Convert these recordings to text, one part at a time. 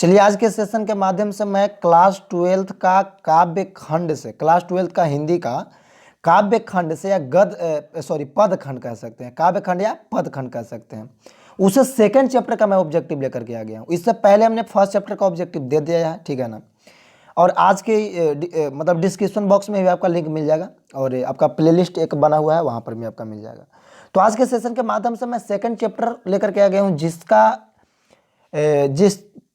चलिए आज के सेशन के माध्यम से मैं क्लास 12th का काव्य खंड से, क्लास 12th का हिंदी का काव्य खंड से या पद खंड कह सकते हैं, काव्य खंड या पद खंड कह सकते हैं, उसे सेकंड चैप्टर का मैं ऑब्जेक्टिव लेकर के आ गया हूँ। इससे पहले हमने फर्स्ट चैप्टर का ऑब्जेक्टिव दे दिया है, ठीक है ना। और आज के मतलब डिस्क्रिप्शन बॉक्स में भी आपका लिंक मिल जाएगा और आपका प्लेलिस्ट एक बना हुआ है, वहाँ पर भी आपका मिल जाएगा। तो आज के सेशन के माध्यम से मैं सेकंड चैप्टर लेकर के आ गया हूँ, जिसका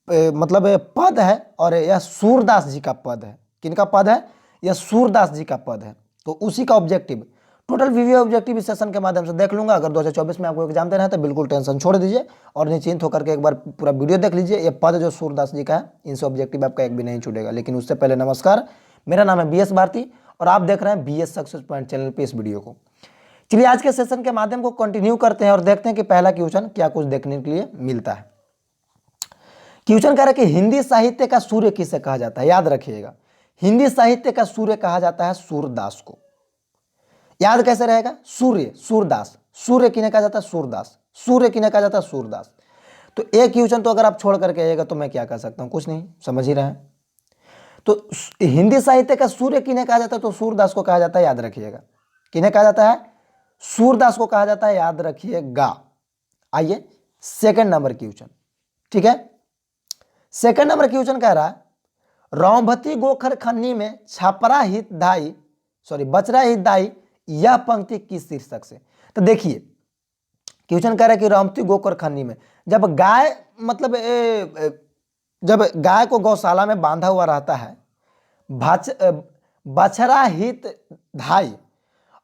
मतलब पद है और यह सूरदास जी का पद है। किनका पद है? यह सूरदास जी का पद है। तो उसी का ऑब्जेक्टिव, टोटल वीवीए ऑब्जेक्टिव इस सेशन के माध्यम से देख लूंगा। अगर 2024 में आपको एग्जाम देना है तो बिल्कुल टेंशन छोड़ दीजिए और निश्चिंत होकर के एक बार पूरा वीडियो देख लीजिए। ये पद जो सूरदास जी का है, इनसे ऑब्जेक्टिव आपका एक भी नहीं छूटेगा। लेकिन उससे पहले नमस्कार, मेरा नाम है BS भारती और आप देख रहे हैं BS सक्सेस पॉइंट चैनल पे इस वीडियो को। चलिए आज के सेशन के माध्यम को कंटिन्यू करते हैं और देखते हैं कि पहला क्वेश्चन क्या कुछ देखने के लिए मिलता है। क्वेश्चन कह रहा है कि हिंदी साहित्य का सूर्य किसे कहा जाता है? याद रखिएगा, हिंदी साहित्य का सूर्य कहा जाता है सूरदास को। याद कैसे रहेगा? सूर्य, सूरदास, सूर्य किन्हें कहा जाता है? सूरदास, सूर्य किन्हें कहा जाता है? सूरदास। तो एक क्वेश्चन तो अगर आप छोड़ करके आइएगा तो मैं क्या कर सकता हूं? कुछ नहीं, समझ ही रहे हैं। तो हिंदी साहित्य का सूर्य किन्हें कहा जाता है? तो सूरदास को कहा जाता है, याद रखिएगा। किन्हें कहा जाता है? सूरदास को कहा जाता है, याद रखिएगा। आइए सेकंड नंबर क्वेश्चन, ठीक है। सेकंड नंबर क्वेश्चन कह रहा है रौभती गोखर खन्नी में छपरा हित दाई बचरा हित दाई, यह पंक्ति किस शीर्षक से? तो देखिए क्वेश्चन कह रहा है कि रौभती गोखर खन्नी में जब गाय मतलब जब गाय को गौशाला में बांधा हुआ रहता है, बछरा हित धाई,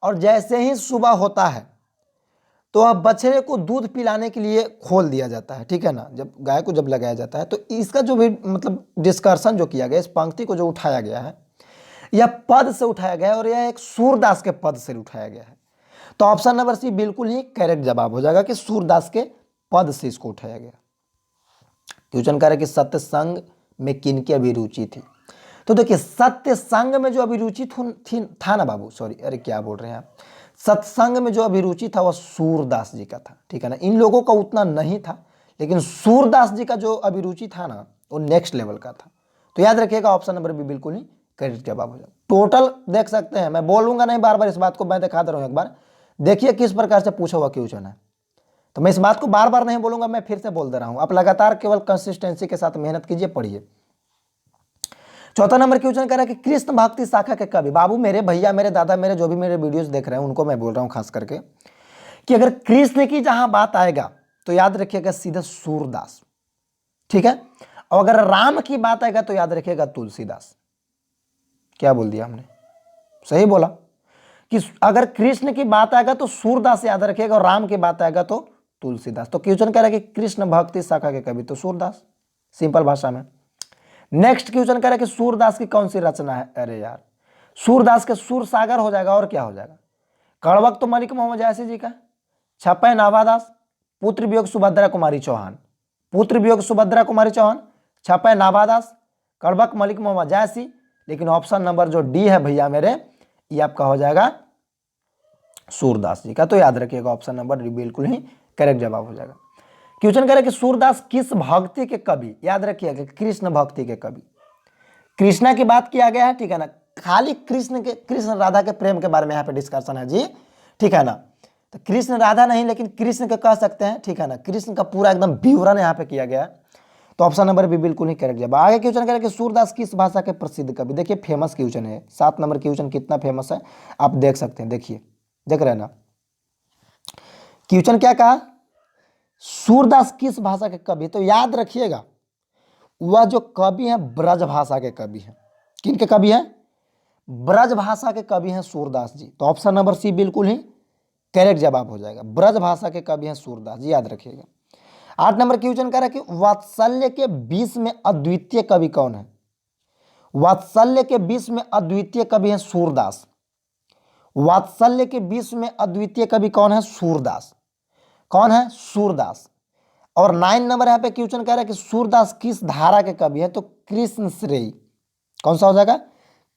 और जैसे ही सुबह होता है तो अब बछड़े को दूध पिलाने के लिए खोल दिया जाता है, ठीक है ना। जब गाय को जब लगाया जाता है तो इसका जो भी मतलब डिस्कशन जो किया गया, इस पंक्ति को जो उठाया गया है, यह पद से उठाया गया है और यह एक सूरदास के पद से उठाया गया है। तो ऑप्शन नंबर सी बिल्कुल ही करेक्ट जवाब हो जाएगा कि सूरदास के पद से इसको उठाया गया। क्वेश्चन कह रहा है कि सत्संग में किनकी अभिरुचि थी? तो देखिए सत्संग में जो अभिरुचि था ना बाबू, सॉरी अरे क्या बोल रहे हैं आप, सत्संग में जो अभिरुचि था वह सूरदास जी का था, ठीक है ना। इन लोगों का उतना नहीं था, लेकिन सूरदास जी का जो अभिरुचि था ना वो नेक्स्ट लेवल का था। तो याद रखिएगा ऑप्शन नंबर भी बिल्कुल ही करेक्ट जवाब हो जाएगा। टोटल देख सकते हैं, मैं बोलूंगा नहीं बार बार इस बात को, मैं दिखा दे रहा हूं एक बार। देखिए किस प्रकार से पूछा हुआ क्वेश्चन है, तो मैं इस बात को बार बार नहीं बोलूंगा, मैं फिर से बोल दे रहा हूं। आप लगातार केवल कंसिस्टेंसी के साथ मेहनत कीजिए, पढ़िए। चौथा नंबर क्वेश्चन कह रहा है कि कृष्ण भक्ति शाखा के कवि, बाबू मेरे भैया, मेरे दादा, मेरे जो भी मेरे वीडियोस देख रहे हैं उनको मैं बोल रहा हूं खास करके, कि अगर कृष्ण की जहां बात आएगा तो याद रखिएगा सीधे सूरदास, ठीक है। और अगर राम की बात आएगा तो याद रखिएगा तुलसीदास। क्या बोल दिया हमने? सही बोला कि अगर कृष्ण की बात आएगा तो सूरदास याद रखिएगा और राम की बात आएगा तो तुलसीदास। तो क्वेश्चन कह रहा है कि कृष्ण भक्ति शाखा के कवि तो सूरदास, सिंपल भाषा में। नेक्स्ट क्वेश्चन कह रहा है कि सूरदास की कौन सी रचना है? अरे यार सूरदास के सूर सागर हो जाएगा, और क्या हो जाएगा? कड़वक तो मलिक मोहम्मद जायसी जी का, छपै नाभादास, पुत्र वियोग सुभद्रा कुमारी चौहान, पुत्र वियोग सुभद्रा कुमारी चौहान, छपै नाभादास, कड़वक मलिक मोहम्मद जायसी। लेकिन ऑप्शन नंबर जो डी है भैया मेरे, ये आपका हो जाएगा सूरदास जी का। तो याद रखिएगा ऑप्शन नंबर डी बिल्कुल ही करेक्ट जवाब हो जाएगा। क्वेश्चन कह रहे कि सूरदास किस भक्ति के कवि? याद रखिएगा कृष्ण भक्ति के कवि। कृष्णा की बात किया गया है, ठीक है ना। खाली कृष्ण राधा के प्रेम के बारे में यहाँ पे डिस्कशन है जी, ठीक है ना। तो कृष्ण राधा नहीं, लेकिन कृष्ण के कह सकते हैं, ठीक है ना। कृष्ण का पूरा एकदम विवरण यहाँ पे किया गया है। तो ऑप्शन नंबर भी बिल्कुल ही करेक्ट जवाब। आगे क्वेश्चन कह रहे कि सूरदास किस भाषा के प्रसिद्ध कवि? देखिए फेमस क्वेश्चन है, 7 नंबर क्वेश्चन कितना फेमस है आप देख सकते हैं। देखिए देख रहे हैं ना, क्वेश्चन क्या कहा? सूरदास किस भाषा के कवि? तो याद रखिएगा वह जो कवि है ब्रज भाषा के कवि हैं। किनके कवि हैं? ब्रज भाषा के कवि हैं सूरदास जी। तो ऑप्शन नंबर सी बिल्कुल ही करेक्ट जवाब हो जाएगा, ब्रज भाषा के कवि हैं सूरदास जी, याद रखिएगा। 8 नंबर क्वेश्चन कह रहा है कि वात्सल्य के 20 में अद्वितीय कवि कौन है? वात्सल्य के 20 में अद्वितीय कवि हैं सूरदास। वात्सल्य के 20 में अद्वितीय कवि कौन है? सूरदास। कौन है? सूरदास। और 9 नंबर यहाँ पे क्वेश्चन कह रहा है कि सूरदास किस धारा के कवि है? तो कृष्ण श्रेयी। कौन सा हो जाएगा?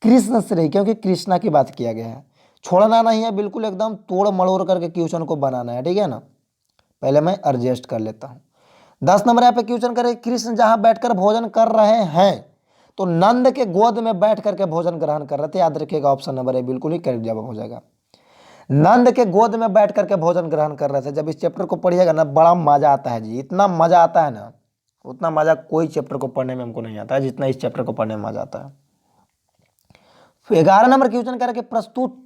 कृष्ण श्रेयी, क्योंकि कृष्णा की बात किया गया है। छोड़ना नहीं है, बिल्कुल एकदम तोड़ मड़ोड़ करके क्वेश्चन को बनाना है, ठीक है ना। पहले मैं एडजस्ट कर लेता हूँ। 10 नंबर यहाँ पे क्वेश्चन करें, कृष्ण जहां बैठकर भोजन कर रहे हैं तो नंद के गोद में बैठ करके भोजन ग्रहण कर रहे थे। याद रखिएगा ऑप्शन नंबर ए बिल्कुल ही करेक्ट जवाब हो जाएगा। नंद के गोद में बैठ करके भोजन ग्रहण कर रहे थे। जब इस चैप्टर को पढ़िएगा ना बड़ा मजा आता है जी, इतना मजा आता है ना, उतना मजा कोई चैप्टर को पढ़ने में हमको नहीं आता है जितना इस चैप्टर को पढ़ने में मजा आता है। 11 नंबर क्वेश्चन करके प्रस्तुत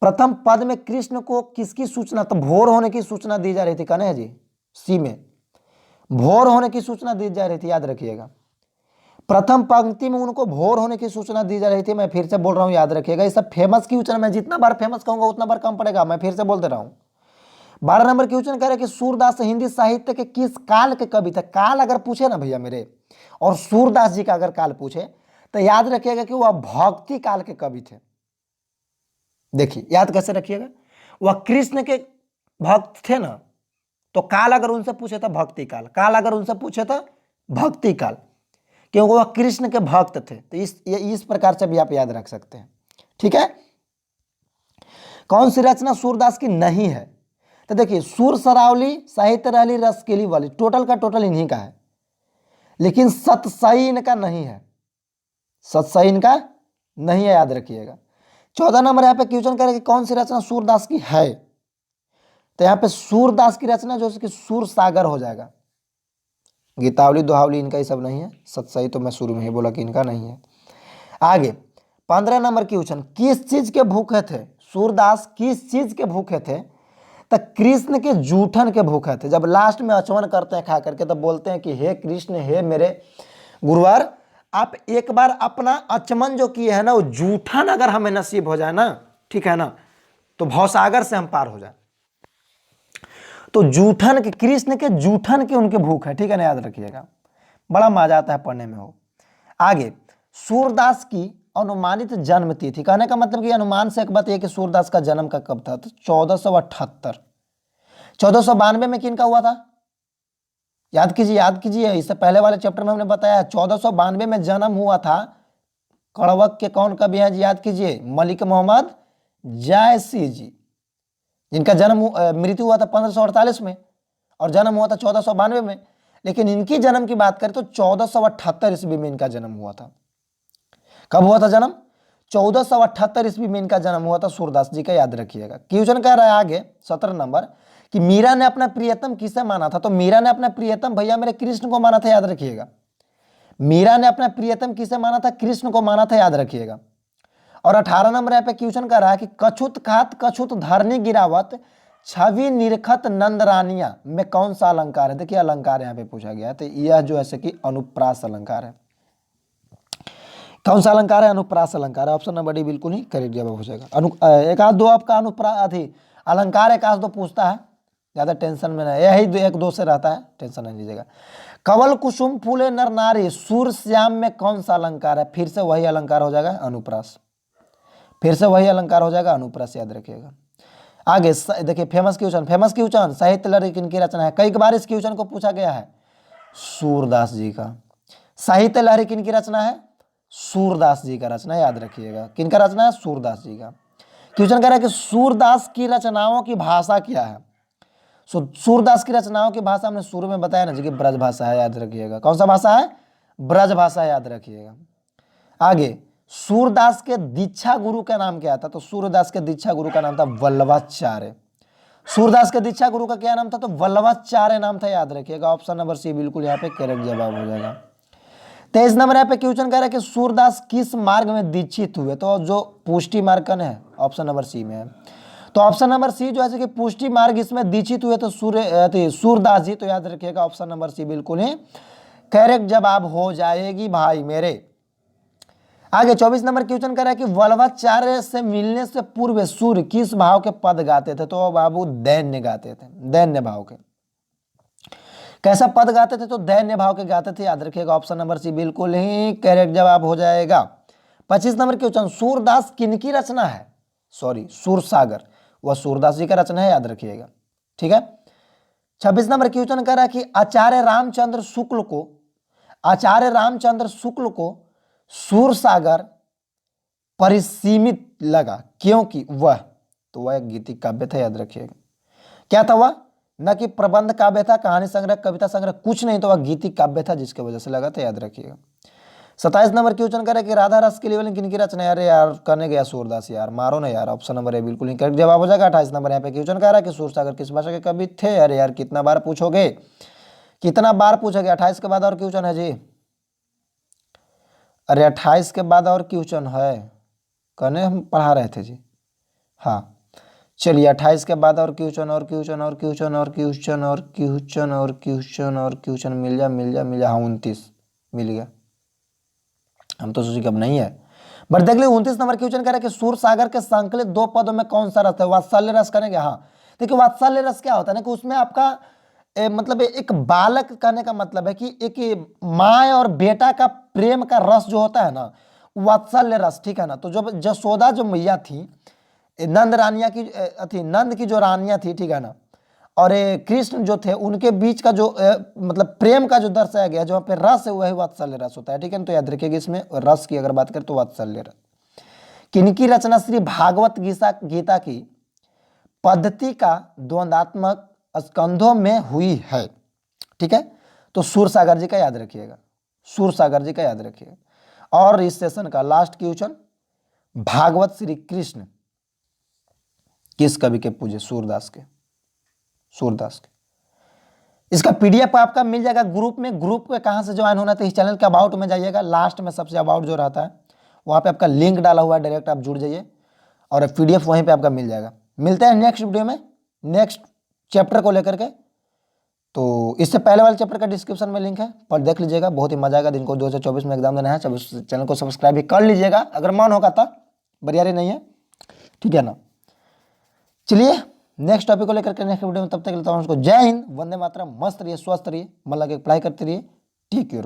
प्रथम पद में कृष्ण को किसकी सूचना, तो भोर होने की सूचना दी जा रही थी। कौन है जी, सी में भोर होने की सूचना दी जा रही थी। याद रखिएगा प्रथम पंक्ति में उनको भोर होने की सूचना दी जा रही थी। मैं फिर से बोल रहा हूं, याद रखिएगा ये सब फेमस क्वेश्चन, मैं जितना बार फेमस कहूंगा उतना बार कम पड़ेगा, मैं फिर से बोलते रहा हूं। 12 नंबर क्वेश्चन कह रहे कि सूरदास हिंदी साहित्य के किस काल के कवि थे। काल अगर पूछे ना भैया मेरे, और सूरदास जी का अगर काल पूछे तो याद रखिएगा कि वह भक्ति काल के कवि थे। देखिए याद कैसे रखिएगा, वह कृष्ण के भक्त थे ना, तो काल अगर उनसे पूछे तो भक्ति काल, काल अगर उनसे पूछे तो भक्ति काल, क्योंकि वह कृष्ण के भक्त थे। तो इस प्रकार से भी आप याद रख सकते हैं। ठीक है, कौन सी रचना सूरदास की नहीं है, तो देखिए सुर सरावली, साहित्य रहली, रसकेली वाली, टोटल का टोटल इन्हीं का है, लेकिन सतसई इनका नहीं है, सतसई इनका नहीं है, याद रखिएगा। 14 नंबर यहाँ पे क्वेश्चन करें कि कौन सी रचना सूरदास की है, तो यहाँ पे सूरदास की रचना जो कि सूर सागर हो जाएगा। गीतावली दोहावली इनका ही सब नहीं है, सतसई तो मैं शुरू में ही बोला कि इनका नहीं है। आगे 15 नंबर क्वेश्चन, किस चीज के भूखे थे सूरदास, किस चीज के भूखे थे, तो कृष्ण के जूठन के भूखे थे। जब लास्ट में अचमन करते हैं खा करके तो बोलते हैं कि हे कृष्ण, हे मेरे गुरुवर, आप एक बार अपना अचमन जो किए है ना, वो जूठन अगर हमें नसीब हो जाए ना, ठीक है ना, तो भवसागर से हम पार हो जाए। तो जूठन के, कृष्ण के जूठन के उनके भूख है। ठीक है ना, याद रखिएगा, बड़ा मजा आता है पढ़ने में हो। आगे सूरदास की अनुमानित जन्म तिथि, कहने का मतलब कि अनुमान से एक बात यह कि सूरदास का जन्म का कब था, तो 1478, 1492 में किनका हुआ था, याद कीजिए, याद कीजिए, इससे पहले वाले चैप्टर में हमने बताया 1492 में जन्म हुआ था। कड़वक के कौन कवि हैं जी, याद कीजिए, मलिक मोहम्मद जायसी जी, जिनका जन्म मृत्यु हुआ था 1548 में और जन्म हुआ था 1492 में। लेकिन इनकी जन्म की बात करें तो 1478 ईस्वी में इनका जन्म हुआ था। कब हुआ था जन्म, 1478 ईस्वी में इनका जन्म हुआ था सूरदास जी का, याद रखिएगा। क्वेश्चन कह रहा है आगे 17 नंबर कि मीरा ने अपना प्रियतम किसे माना था, तो मीरा ने अपना प्रियतम भैया मेरे कृष्ण को माना था, याद रखिएगा। मीरा ने अपना प्रियतम किसे माना था, कृष्ण को माना था, याद रखिएगा। और 18 नंबर यहाँ पे क्वेश्चन कर रहा है कि कछुत खात कछुत धरनी गिरावत छवि निरखत नंदरानिया में कौन सा अलंकार है। देखिए अलंकार यहाँ पे पूछा गया है, तो यह जो है कि अनुप्रास अलंकार है। कौन सा अलंकार है, अनुप्रास अलंकार है। ऑप्शन नंबर डी बिल्कुल ही करेक्ट जवाब हो जाएगा। एक आध दो आपका अनुप्रास अलंकार एक आध दो पूछता है, ज्यादा टेंशन में नहीं, यही एक दो से रहता है, टेंशन नहीं लीजिएगा। कवल कुसुम फूले नर नारी सूर श्याम में कौन सा अलंकार है, फिर से वही अलंकार हो जाएगा अनुप्रास, फिर से वही अलंकार हो जाएगा अनुप्रास, याद रखिएगा। आगे देखिए फेमस क्वेश्चन, साहित्य लहरी किनकी रचना है, कई बार इस क्वेश्चन को पूछा गया है, सूरदास जी का। साहित्य लहरी किनकी रचना है, सूरदास जी का रचना, याद रखिएगा। किनका रचना है, सूरदास जी का। क्वेश्चन कह रहा है कि सूरदास की रचनाओं की भाषा क्या है। सूरदास की रचनाओं की भाषा हमने शुरू में बताया ना जी कि ब्रज भाषा है, याद रखिएगा। कौन सा भाषा है, ब्रज भाषा, याद रखिएगा। आगे सूरदास के दीक्षा गुरु का नाम क्या था, तो सूरदास के दीक्षा गुरु का नाम था वल्लभाचार्य। सूरदास के दीक्षा गुरु का क्या नाम था, तो वल्लभाचार्य नाम था, याद रखिएगा। ऑप्शन नंबर सी बिल्कुल यहाँ पे करेक्ट जवाब हो जाएगा। 23 नंबर यहाँ पे क्वेश्चन कह रहा है कि सूरदास किस मार्ग में दीक्षित हुए, तो जो पुष्टि मार्ग है ऑप्शन नंबर सी में है। तो ऑप्शन नंबर सी जो है कि पुष्टि मार्ग इसमें दीक्षित हुए तो सूरदास जी, तो याद रखिएगा ऑप्शन नंबर सी बिल्कुल ही करेक्ट जवाब हो जाएगी भाई मेरे। आगे 24 नंबर क्वेश्चन कर रहा है कि वल्लभाचार्य से मिलने से पूर्व सूर्य किस भाव के पद गाते थे, तो बाबू दैन्य गाते थे, दैन्य भाव के। कैसा पद गाते थे, तो दैन्य भाव के गाते थे, याद रखिएगा। ऑप्शन नंबर सी बिल्कुल ही करेक्ट जवाब हो जाएगा। 25 नंबर क्वेश्चन, सूरदास किनकी रचना है, सॉरी सूरसागर, वह सूरदास जी का रचना है, याद रखिएगा। ठीक है। 26 नंबर क्वेश्चन कर रहा है कि आचार्य रामचंद्र शुक्ल को सूरसागर परिसीमित लगा क्योंकि वह, तो वह गीति काव्य था, याद रखिएगा। क्या था वह, न कि प्रबंध काव्य था, कहानी संग्रह, कविता संग्रह कुछ नहीं, तो वह गीतिक काव्य था, जिसके वजह से लगा था, याद रखिएगा। 27 नंबर क्वेश्चन करे कि राधा रस के लिए किन की रचना है? अरे यार करने गया सूरदास, यार मारो ना यार, ऑप्शन नंबर ए बिल्कुल इनकरेक्ट जवाब हो जाएगा। 28 नंबर यहाँ पे क्वेश्चन कह रहा है कि सूरसागर किस भाषा के कवि थे? अरे यार कितना बार पूछोगे, कितना बार पूछोगे? 28 के बाद और क्वेश्चन है जी। अरे 28 के बाद और क्वेश्चन है, कहने हम पढ़ा रहे थे जी। हाँ चलिए 28 के बाद और क्वेश्चन और क्वेश्चन और क्वेश्चन और क्वेश्चन और क्वेश्चन और क्वेश्चन और क्वेश्चन मिल जा मिल जा मिल जा। हाँ 29 मिल गया, हम तो सोचे कि अब नहीं है, बट देख लीजिए 29 नंबर क्वेश्चन कह रहा है कि सूर सागर के संकलित दो पदों में कौन सा रस है? वात्सल्य रस करेंगे। हाँ देखिए वात्सल्य रस क्या होता है ना कि उसमें आपका मतलब एक बालक कहने का मतलब है कि एक माँ और बेटा का प्रेम का रस जो होता है ना, वात्सल्य रस, ठीक है ना। तो जब जसोदा जो मैया थी, नंद रानिया की थी, नंद की जो रानियां थी, ठीक है ना, और कृष्ण जो थे उनके बीच का जो मतलब प्रेम का जो दर्शाया गया, जो पे रस है वही वात्सल्य रस होता है, ठीक है ना। तो याद रखिएगा इसमें रस की अगर बात करें तो वात्सल्य रस। किनकी रचना श्री भागवत गीता की पद्धति का द्वंदात्मक स्कंधों में हुई है? ठीक है, तो सूरसागर जी का याद रखिएगा, सूरसागर जी का याद रखिएगा। और इस सेशन का लास्ट क्वेश्चन, भागवत श्री कृष्ण किस कवि के पूजे? सूरदास के, सूरदास के। इसका पीडीएफ आपका मिल जाएगा ग्रुप में। ग्रुप में कहां से ज्वाइन होना? तो इस चैनल के अबाउट में जाइएगा, लास्ट में सबसे अबाउट जो रहता है वहां पे आपका लिंक डाला हुआ है, डायरेक्ट आप जुड़ जाइए और पीडीएफ वहीं पे आपका मिल जाएगा। मिलते हैं नेक्स्ट वीडियो में नेक्स्ट चैप्टर को लेकर के। तो इससे पहले वाले चैप्टर का डिस्क्रिप्शन में लिंक है, पर देख लीजिएगा, बहुत ही मजा आएगा। दिन को 2024 में एग्जाम देना है, चैनल को सब्सक्राइब भी कर लीजिएगा अगर मन होगा तो, बरियारी नहीं है, ठीक है ना। चलिए नेक्स्ट टॉपिक को लेकर के नेक्स्ट वीडियो में, तब तक के लिए उसको जय हिंद, वंदे मातरम, मस्त रहिए, स्वस्थ रहिए, मन लगे पढ़ाई करते रहिए, टेक केयर।